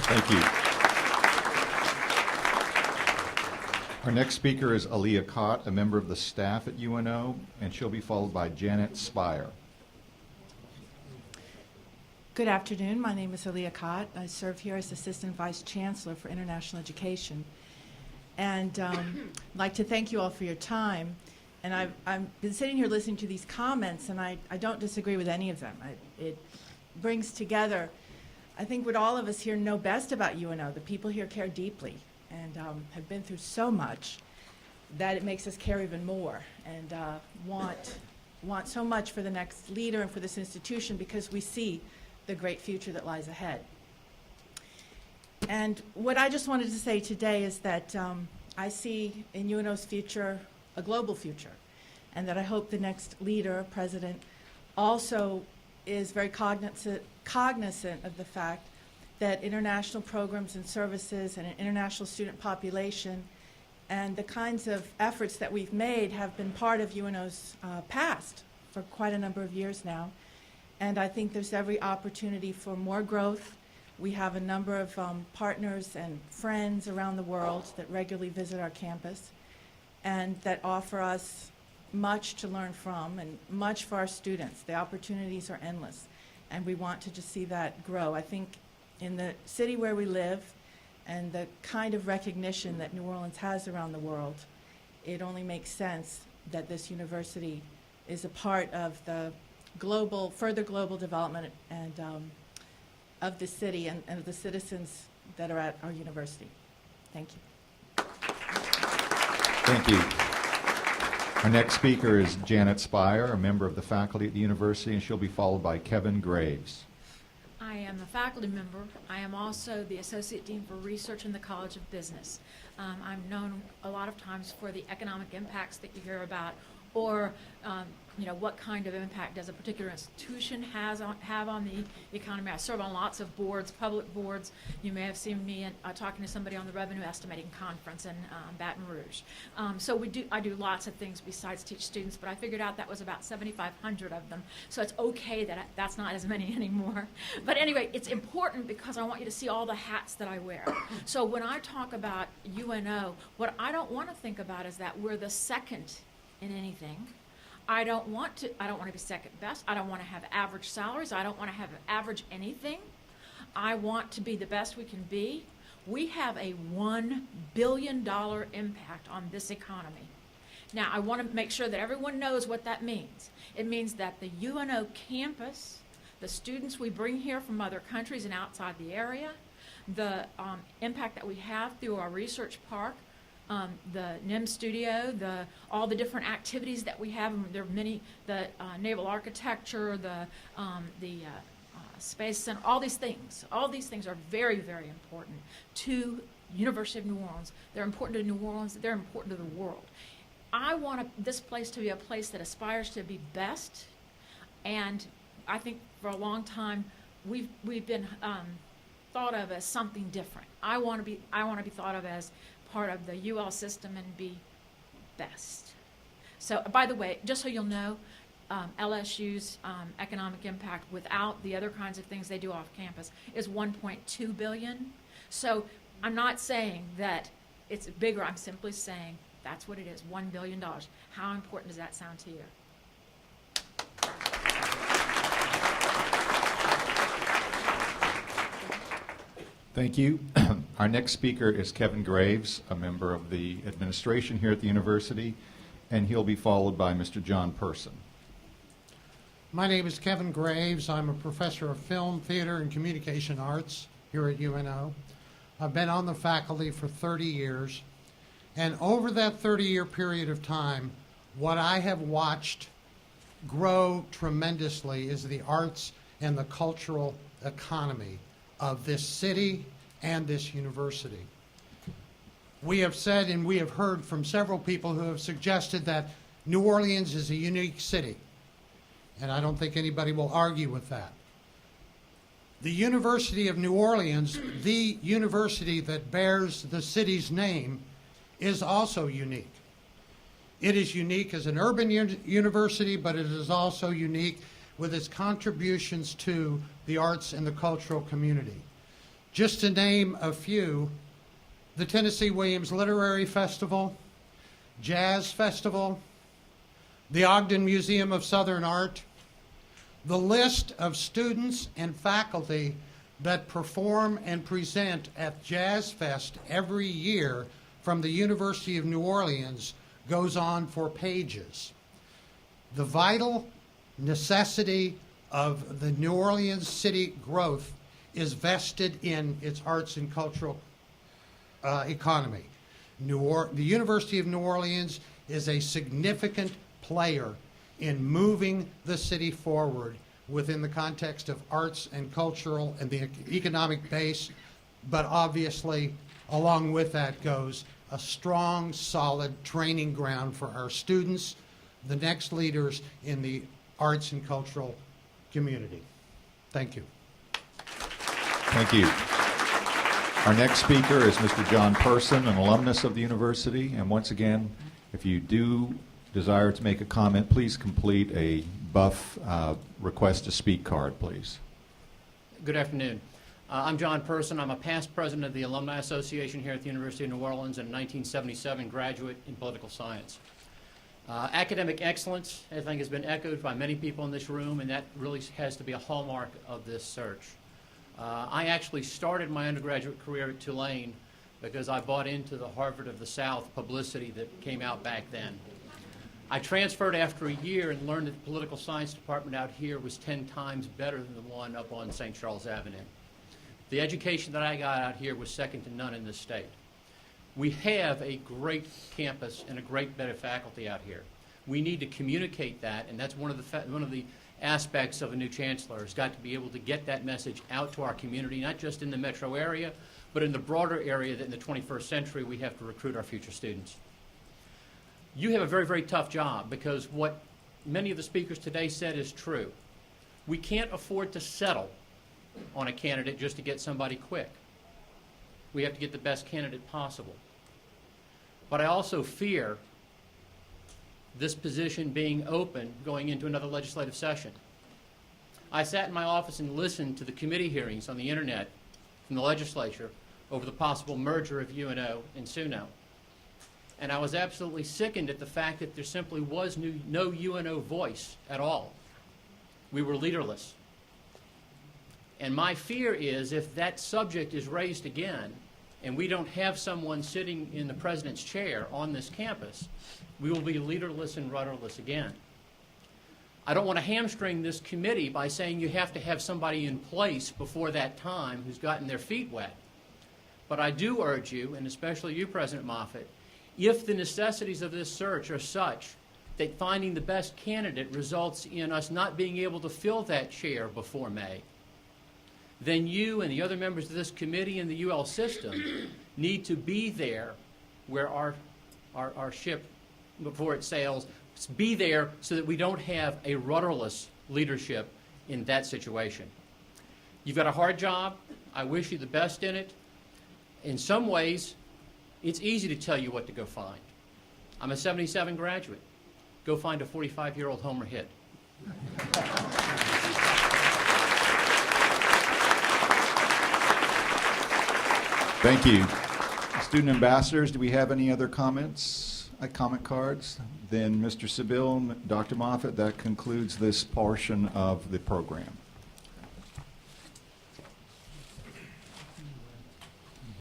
Thank you. Our next speaker is Aaliyah Cott, a member of the staff at UNO, and she'll be followed by Janet Spire. Good afternoon. My name is Aaliyah Cott. I serve here as Assistant Vice Chancellor for International Education. And I'd like to thank you all for your time. And I've been sitting here listening to these comments, and I don't disagree with any of them. It brings together, I think, what all of us here know best about UNO. The people here care deeply and have been through so much that it makes us care even more and want so much for the next leader and for this institution because we see the great future that lies ahead. And what I just wanted to say today is that I see in UNO's future a global future, and that I hope the next leader, president, also is very cognizant of the fact that international programs and services and an international student population and the kinds of efforts that we've made have been part of UNO's past for quite a number of years now. And I think there's every opportunity for more growth. We have a number of partners and friends around the world that regularly visit our campus and that offer us much to learn from and much for our students. The opportunities are endless, and we want to just see that grow. I think in the city where we live and the kind of recognition that New Orleans has around the world, it only makes sense that this university is a part of the further global development and of the city and of the citizens that are at our university. Thank you. Thank you. Our next speaker is Janet Spire, a member of the faculty at the university, and she'll be followed by Kevin Graves. I am a faculty member. I am also the Associate Dean for Research in the College of Business. I'm known a lot of times for the economic impacts that you hear about, or what kind of impact does a particular institution have on the economy. I serve on lots of boards, public boards. You may have seen me talking to somebody on the Revenue Estimating Conference in Baton Rouge. So I do lots of things besides teach students, but I figured out that was about 7,500 of them. So it's okay that that's not as many anymore. But anyway, it's important because I want you to see all the hats that I wear. So when I talk about UNO, what I don't want to think about is that we're the second in anything. I don't want to be second best. I don't want to have average salaries. I don't want to have average anything. I want to be the best we can be. We have a $1 billion impact on this economy. Now, I want to make sure that everyone knows what that means. It means that the UNO campus, the students we bring here from other countries and outside the area, the impact that we have through our research park, the NIM studio, all the different activities that we have. There are many, the naval architecture, the space center, all these things. All these things are very, very important to University of New Orleans. They're important to New Orleans. They're important to the world. I want this place to be a place that aspires to be best, and I think for a long time we've been thought of as something different. I want to be thought of as part of the UL system and be best. So, by the way, just so you'll know, LSU's economic impact without the other kinds of things they do off campus is $1.2 billion. So I'm not saying that it's bigger. I'm simply saying that's what it is, $1 billion. How important does that sound to you? Thank you. Our next speaker is Kevin Graves, a member of the administration here at the university, and he'll be followed by Mr. John Person. My name is Kevin Graves. I'm a professor of film, theater, and communication arts here at UNO. I've been on the faculty for 30 years, and over that 30-year period of time, what I have watched grow tremendously is the arts and the cultural economy of this city and this university. We have said and we have heard from several people who have suggested that New Orleans is a unique city, and I don't think anybody will argue with that. The University of New Orleans, the university that bears the city's name, is also unique. It is unique as an urban university, but it is also unique with its contributions to the arts and the cultural community. Just to name a few, the Tennessee Williams Literary Festival, Jazz Festival, the Ogden Museum of Southern Art. The list of students and faculty that perform and present at Jazz Fest every year from the University of New Orleans goes on for pages. The vital necessity of the New Orleans city growth is vested in its arts and cultural economy. The University of New Orleans is a significant player in moving the city forward within the context of arts and cultural and the economic base, but obviously along with that goes a strong, solid training ground for our students, the next leaders in the arts and cultural community. Thank you. Thank you. Our next speaker is Mr. John Person, an alumnus of the university. And once again, if you do desire to make a comment, please complete a buff request to speak card, please. Good afternoon. I'm John Person. I'm a past president of the Alumni Association here at the University of New Orleans and a 1977 graduate in political science. Academic excellence, I think, has been echoed by many people in this room, and that really has to be a hallmark of this search. I actually started my undergraduate career at Tulane because I bought into the Harvard of the South publicity that came out back then. I transferred after a year and learned that the political science department out here was 10 times better than the one up on St. Charles Avenue. The education that I got out here was second to none in this state. We have a great campus and a great bed of faculty out here. We need to communicate that, and that's one of the aspects of a new chancellor has got to be able to get that message out to our community, not just in the metro area, but in the broader area that in the 21st century we have to recruit our future students. You have a very, very tough job because what many of the speakers today said is true. We can't afford to settle on a candidate just to get somebody quick. We have to get the best candidate possible. But I also fear this position being open going into another legislative session. I sat in my office and listened to the committee hearings on the internet from the legislature over the possible merger of UNO and SUNO. And I was absolutely sickened at the fact that there simply was no UNO voice at all. We were leaderless. And my fear is if that subject is raised again and we don't have someone sitting in the president's chair on this campus, we will be leaderless and rudderless again. I don't want to hamstring this committee by saying you have to have somebody in place before that time who's gotten their feet wet. But I do urge you, and especially you, President Moffitt, if the necessities of this search are such that finding the best candidate results in us not being able to fill that chair before May, then you and the other members of this committee and the UL system need to be there where our ship, before it sails, be there so that we don't have a rudderless leadership in that situation. You've got a hard job. I wish you the best in it. In some ways, it's easy to tell you what to go find. I'm a 77 graduate. Go find a 45-year-old Homer Hitt. Thank you. Student ambassadors, do we have any other comments, comment cards? Then Mr. Sibyl, Dr. Moffitt, that concludes this portion of the program.